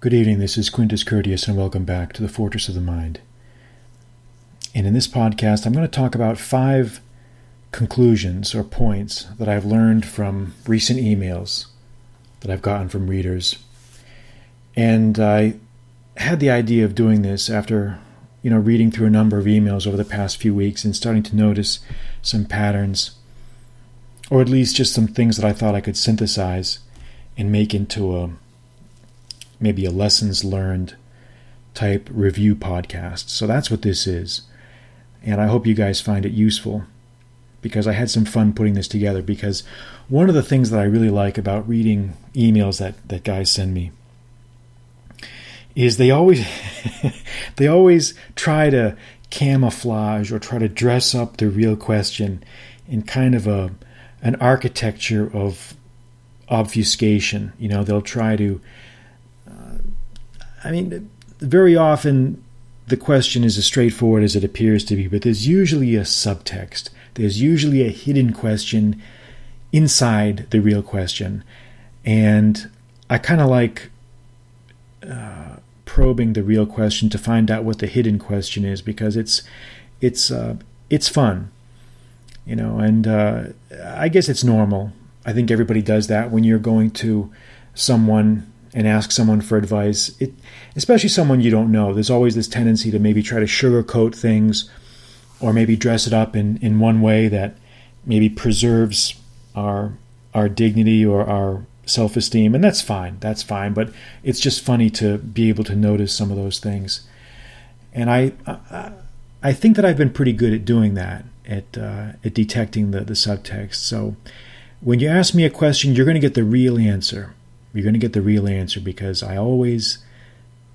Good evening, this is Quintus Curtius, and welcome back to the Fortress of the Mind. And in this podcast, I'm going to talk about 5 conclusions or points that I've learned from recent emails that I've gotten from readers. And I had the idea of doing this after, reading through a number of emails over the past few weeks and starting to notice some patterns, or at least just some things that I thought I could synthesize and make into maybe a lessons learned type review podcast. So that's what this is. And I hope you guys find it useful, because I had some fun putting this together, because one of the things that I really like about reading emails that guys send me is they always they always try to camouflage or try to dress up the real question in kind of an architecture of obfuscation. They'll try to very often the question is as straightforward as it appears to be, but there's usually a subtext. There's usually a hidden question inside the real question. And I kind of like probing the real question to find out what the hidden question is, because it's fun, and I guess it's normal. I think everybody does that when you're going to someone and ask someone for advice, especially someone you don't know. There's always this tendency to maybe try to sugarcoat things, or maybe dress it up in one way that maybe preserves our dignity or our self-esteem, and that's fine. But it's just funny to be able to notice some of those things. And I think that I've been pretty good at doing that, at detecting the subtext. So when you ask me a question, you're going to get the real answer. You're going to get the real answer, because I always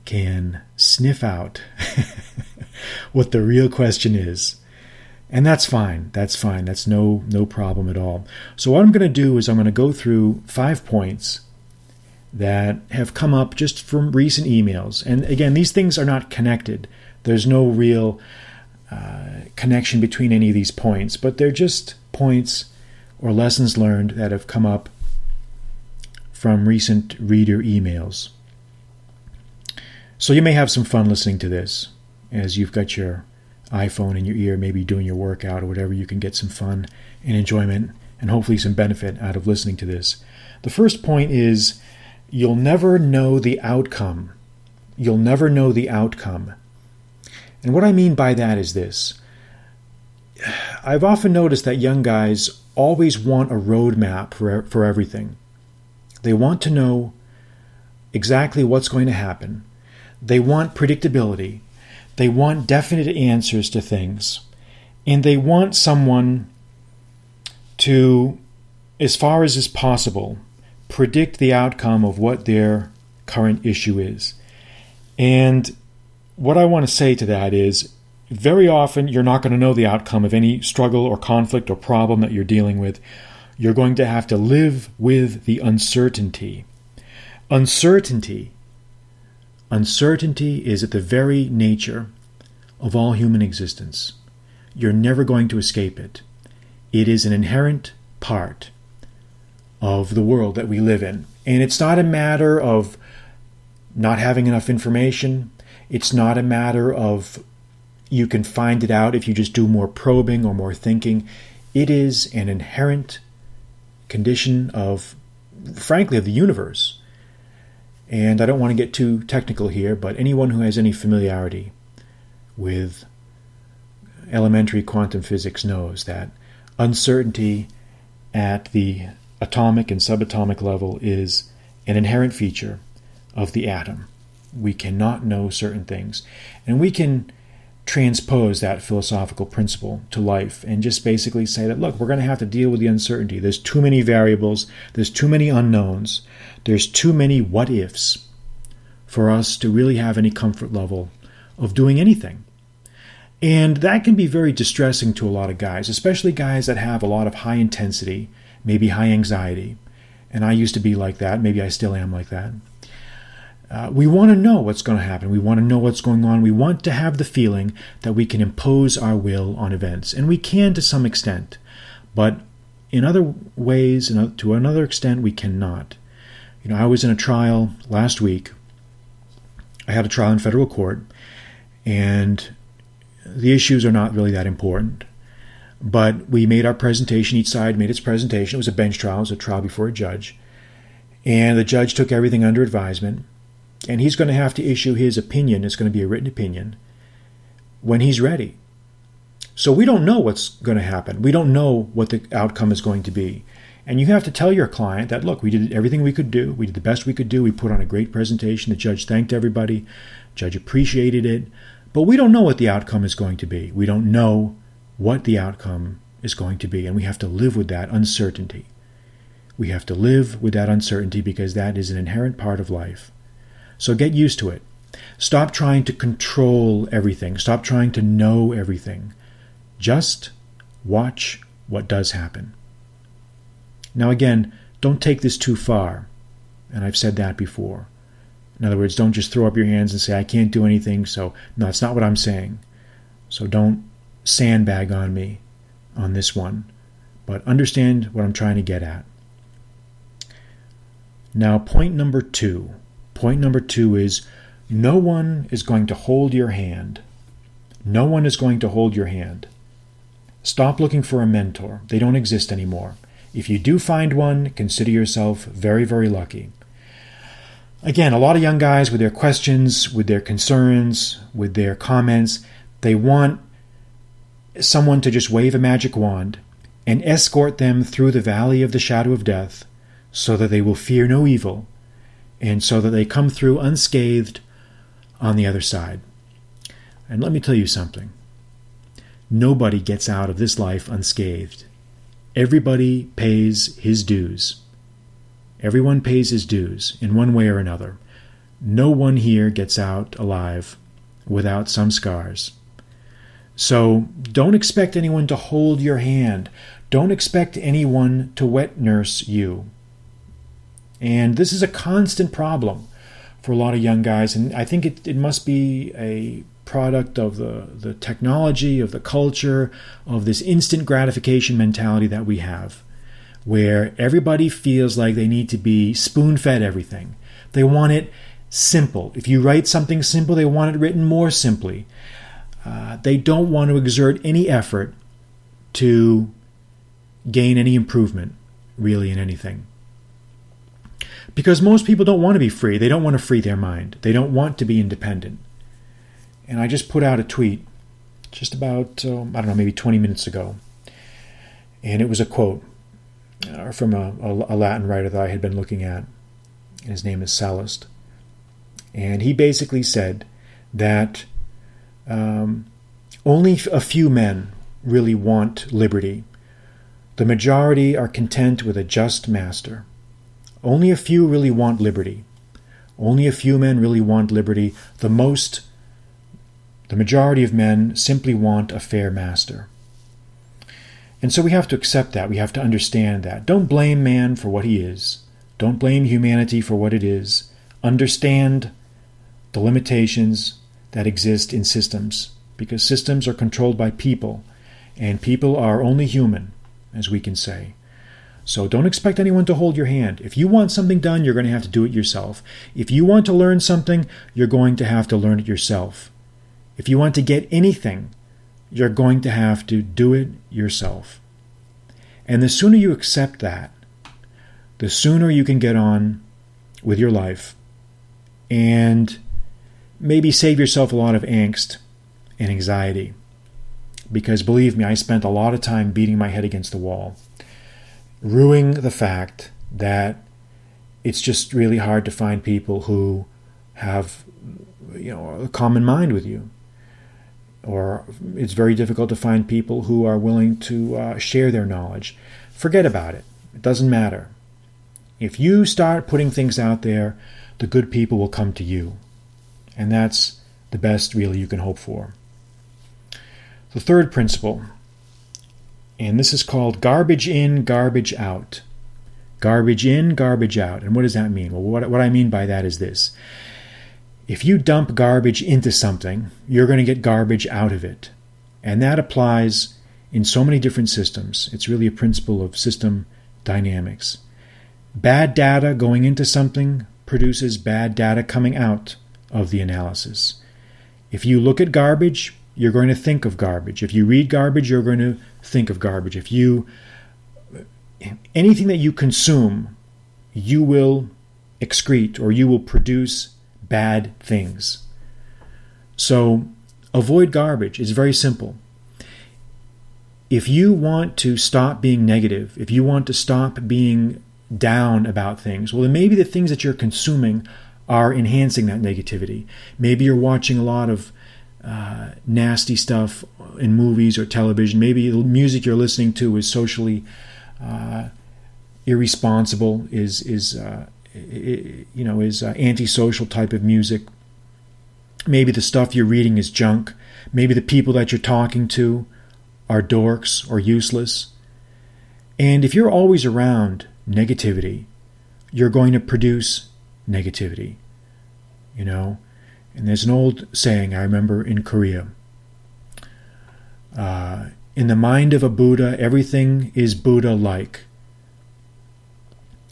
can sniff out what the real question is. And that's fine. That's no problem at all. So what I'm going to do is I'm going to go through 5 points that have come up just from recent emails. And again, these things are not connected. There's no real connection between any of these points, but they're just points or lessons learned that have come up from recent reader emails. So you may have some fun listening to this as you've got your iPhone in your ear, maybe doing your workout or whatever. You can get some fun and enjoyment and hopefully some benefit out of listening to this. The first point is, you'll never know the outcome. You'll never know the outcome. And what I mean by that is this. I've often noticed that young guys always want a roadmap for everything. They want to know exactly what's going to happen. They want predictability. They want definite answers to things. And they want someone to, as far as is possible, predict the outcome of what their current issue is. And what I want to say to that is, very often you're not going to know the outcome of any struggle or conflict or problem that you're dealing with. You're going to have to live with the uncertainty. Uncertainty is at the very nature of all human existence. You're never going to escape it. It is an inherent part of the world that we live in. And it's not a matter of not having enough information. It's not a matter of you can find it out if you just do more probing or more thinking. It is an inherent condition of, frankly, of the universe. And I don't want to get too technical here, but anyone who has any familiarity with elementary quantum physics knows that uncertainty at the atomic and subatomic level is an inherent feature of the atom. We cannot know certain things. And we can transpose that philosophical principle to life and just basically say that, look, we're going to have to deal with the uncertainty. There's too many variables. There's too many unknowns. There's too many what ifs for us to really have any comfort level of doing anything. And that can be very distressing to a lot of guys, especially guys that have a lot of high intensity, maybe high anxiety. And I used to be like that. Maybe I still am like that. We want to know what's going to happen. We want to know what's going on. We want to have the feeling that we can impose our will on events. And we can to some extent. But in other ways, to another extent, we cannot. I was in a trial last week I had a trial in federal court, and the issues are not really that important. But we made our presentation. Each side made its presentation. It was a bench trial. It was a trial before a judge. And the judge took everything under advisement. And he's going to have to issue his opinion. It's going to be a written opinion when he's ready. So we don't know what's going to happen. We don't know what the outcome is going to be. And you have to tell your client that, look, we did everything we could do. We did the best we could do. We put on a great presentation. The judge thanked everybody. The judge appreciated it. But we don't know what the outcome is going to be. We don't know what the outcome is going to be. And we have to live with that uncertainty. We have to live with that uncertainty because that is an inherent part of life. So get used to it. Stop trying to control everything. Stop trying to know everything. Just watch what does happen. Now again, don't take this too far. And I've said that before. In other words, don't just throw up your hands and say, I can't do anything. So, no, that's not what I'm saying. So don't sandbag on me on this one. But understand what I'm trying to get at. Now, point number two. Point number two is no one is going to hold your hand. No one is going to hold your hand. Stop looking for a mentor. They don't exist anymore. If you do find one, consider yourself very, very lucky. Again, a lot of young guys with their questions, with their concerns, with their comments, they want someone to just wave a magic wand and escort them through the valley of the shadow of death so that they will fear no evil and so that they come through unscathed on the other side. And let me tell you something. Nobody gets out of this life unscathed. Everybody pays his dues. Everyone pays his dues in one way or another. No one here gets out alive without some scars. So don't expect anyone to hold your hand. Don't expect anyone to wet nurse you. And this is a constant problem for a lot of young guys. And I think it must be a product of the technology, of the culture, of this instant gratification mentality that we have, where everybody feels like they need to be spoon-fed everything. They want it simple. If you write something simple, they want it written more simply. They don't want to exert any effort to gain any improvement, really, in anything. Because most people don't want to be free. They don't want to free their mind. They don't want to be independent. And I just put out a tweet just about, maybe 20 minutes ago. And it was a quote from a Latin writer that I had been looking at. And his name is Sallust. And he basically said that only a few men really want liberty. The majority are content with a just master. Only a few really want liberty. Only a few men really want liberty. The majority of men simply want a fair master. And so we have to accept that. We have to understand that. Don't blame man for what he is. Don't blame humanity for what it is. Understand the limitations that exist in systems, because systems are controlled by people, and people are only human, as we can say. So don't expect anyone to hold your hand. If you want something done, you're going to have to do it yourself. If you want to learn something, you're going to have to learn it yourself. If you want to get anything, you're going to have to do it yourself. And the sooner you accept that, the sooner you can get on with your life and maybe save yourself a lot of angst and anxiety. Because believe me, I spent a lot of time beating my head against the wall, rueing the fact that it's just really hard to find people who have, a common mind with you. Or it's very difficult to find people who are willing to share their knowledge. Forget about it. It doesn't matter. If you start putting things out there, the good people will come to you. And that's the best, really, you can hope for. The third principle, and this is called garbage in, garbage out. Garbage in, garbage out. And what does that mean? Well, what I mean by that is this. If you dump garbage into something, you're going to get garbage out of it. And that applies in so many different systems. It's really a principle of system dynamics. Bad data going into something produces bad data coming out of the analysis. If you look at garbage, you're going to think of garbage. If you read garbage, you're going to think of garbage. Anything that you consume, you will excrete or you will produce bad things. So avoid garbage. It's very simple. If you want to stop being negative, if you want to stop being down about things, well, then maybe the things that you're consuming are enhancing that negativity. Maybe you're watching a lot of nasty stuff in movies or television. Maybe the music you're listening to is socially irresponsible, is antisocial type of music. Maybe the stuff you're reading is junk. Maybe the people that you're talking to are dorks or useless. And if you're always around negativity, you're going to produce negativity. And there's an old saying I remember in Korea. In the mind of a Buddha, everything is Buddha-like.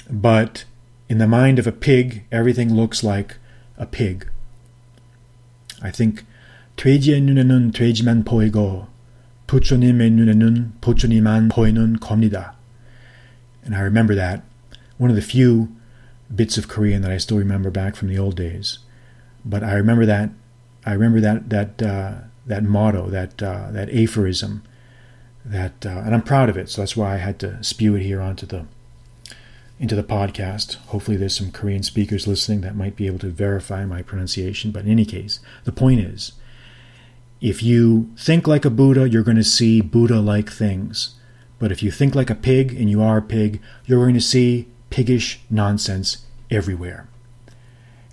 But in the mind of a pig, everything looks like a pig. I think 돼지의 눈에는 돼지만 보이고 부처님의 눈에는 부처님만 보이는 겁니다. And I remember that. One of the few bits of Korean that I still remember back from the old days. But I remember that. That motto, that aphorism, and I'm proud of it. So that's why I had to spew it here into the podcast. Hopefully, there's some Korean speakers listening that might be able to verify my pronunciation. But in any case, the point is, if you think like a Buddha, you're going to see Buddha-like things. But if you think like a pig, and you are a pig, you're going to see piggish nonsense everywhere.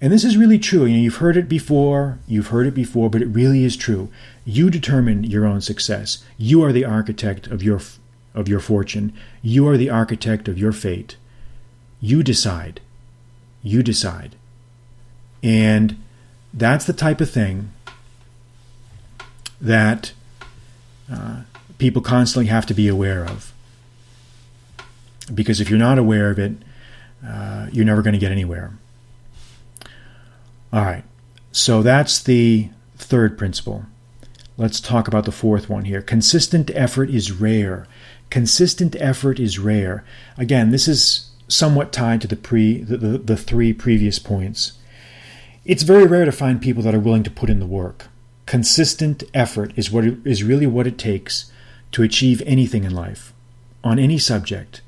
And this is really true. You've heard it before, but it really is true. You determine your own success. You are the architect of your fortune. You are the architect of your fate. You decide. And that's the type of thing that people constantly have to be aware of. Because if you're not aware of it, you're never going to get anywhere. All right, so that's the third principle. Let's talk about the fourth one here. Consistent effort is rare. Consistent effort is rare. Again, this is somewhat tied to the three previous points. It's very rare to find people that are willing to put in the work. Consistent effort is really what it takes to achieve anything in life, on any subject.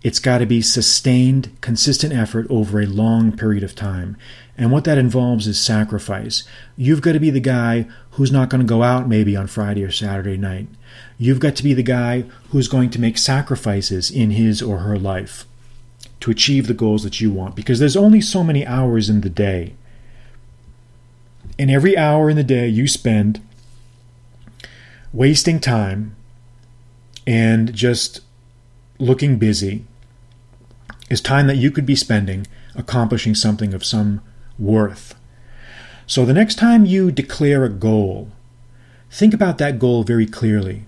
It's got to be sustained, consistent effort over a long period of time. And what that involves is sacrifice. You've got to be the guy who's not going to go out maybe on Friday or Saturday night. You've got to be the guy who's going to make sacrifices in his or her life to achieve the goals that you want. Because there's only so many hours in the day. And every hour in the day you spend wasting time and just looking busy is time that you could be spending accomplishing something of some worth. So the next time you declare a goal, think about that goal very clearly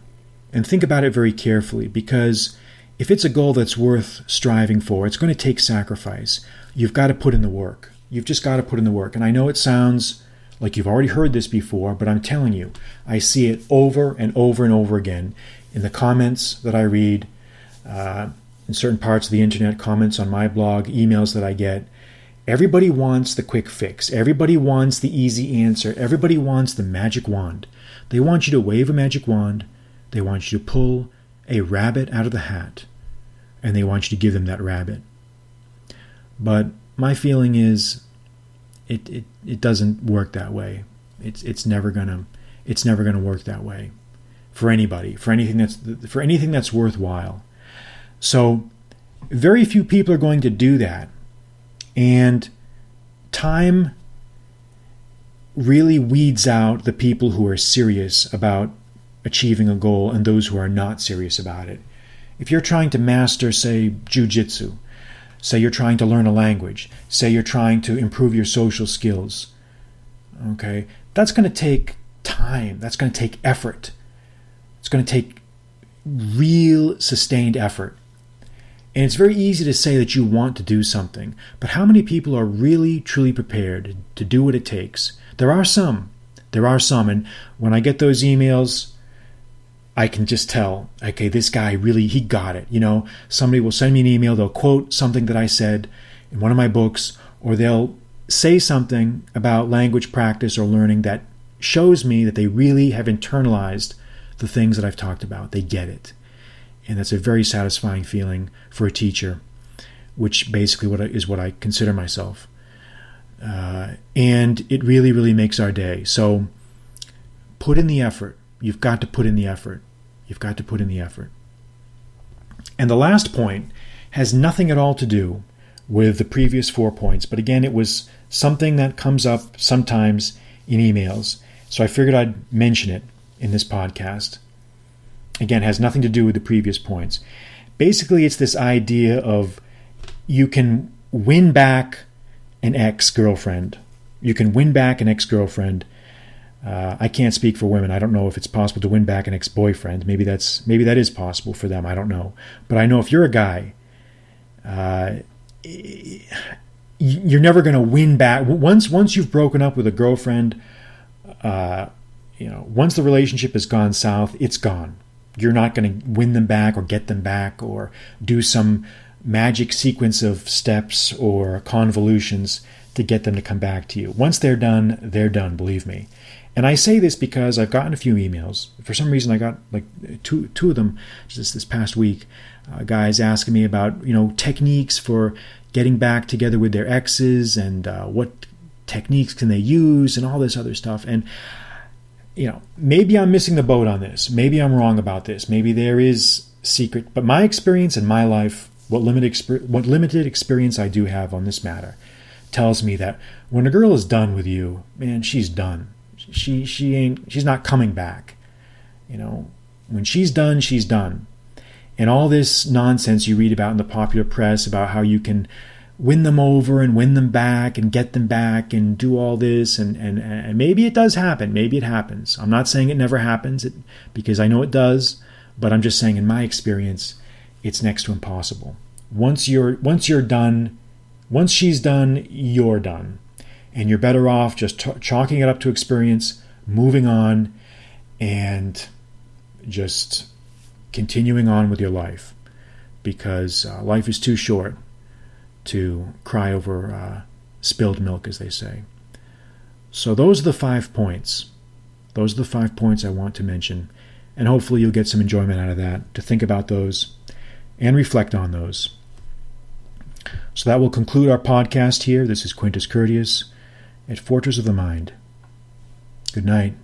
and think about it very carefully, because if it's a goal that's worth striving for, it's going to take sacrifice. You've got to put in the work. You've just got to put in the work. And I know it sounds like you've already heard this before, but I'm telling you, I see it over and over and over again in the comments that I read, in certain parts of the internet, comments on my blog, emails that I get. Everybody wants the quick fix. Everybody wants the easy answer. Everybody wants the magic wand. They want you to wave a magic wand. They want you to pull a rabbit out of the hat. And they want you to give them that rabbit. But my feeling is it doesn't work that way. It's never gonna work that way for anybody, for anything that's worthwhile. So very few people are going to do that. And time really weeds out the people who are serious about achieving a goal and those who are not serious about it. If you're trying to master, say, jiu-jitsu, say you're trying to learn a language, say you're trying to improve your social skills, okay, that's going to take time. That's going to take effort. It's going to take real sustained effort. And it's very easy to say that you want to do something, but how many people are really, truly prepared to do what it takes? There are some. And when I get those emails, I can just tell, okay, this guy really, he got it. Somebody will send me an email, they'll quote something that I said in one of my books, or they'll say something about language practice or learning that shows me that they really have internalized the things that I've talked about. They get it. And that's a very satisfying feeling for a teacher, which basically is what I consider myself. And it really, really makes our day. So put in the effort. You've got to put in the effort. And the last point has nothing at all to do with the previous 4 points. But again, it was something that comes up sometimes in emails. So I figured I'd mention it in this podcast. Again, it has nothing to do with the previous points. Basically, it's this idea of you can win back an ex-girlfriend. You can win back an ex-girlfriend. I can't speak for women. I don't know if it's possible to win back an ex-boyfriend. Maybe that is possible for them. I don't know. But I know if you're a guy, you're never going to win back. Once you've broken up with a girlfriend, once the relationship has gone south, it's gone. You're not going to win them back or get them back or do some magic sequence of steps or convolutions to get them to come back to you. Once they're done, believe me. And I say this because I've gotten a few emails. For some reason, I got like two of them just this past week. Guys asking me about techniques for getting back together with their exes and what techniques can they use and all this other stuff. And maybe I'm missing the boat on this. Maybe I'm wrong about this. Maybe there is secret. But my experience in my life, what limited experience I do have on this matter, tells me that when a girl is done with you, man, she's done. She's not coming back. When she's done, she's done. And all this nonsense you read about in the popular press about how you can win them over and win them back and get them back and do all this and maybe it does happen. Maybe it happens. I'm not saying it never happens because I know it does, but I'm just saying in my experience, it's next to impossible. Once you're done, once she's done, you're done. And you're better off just chalking it up to experience, moving on, and just continuing on with your life. Because life is too short to cry over spilled milk, as they say. So those are the 5 points. Those are the 5 points I want to mention. And hopefully you'll get some enjoyment out of that, to think about those and reflect on those. So that will conclude our podcast here. This is Quintus Curtius at Fortress of the Mind. Good night.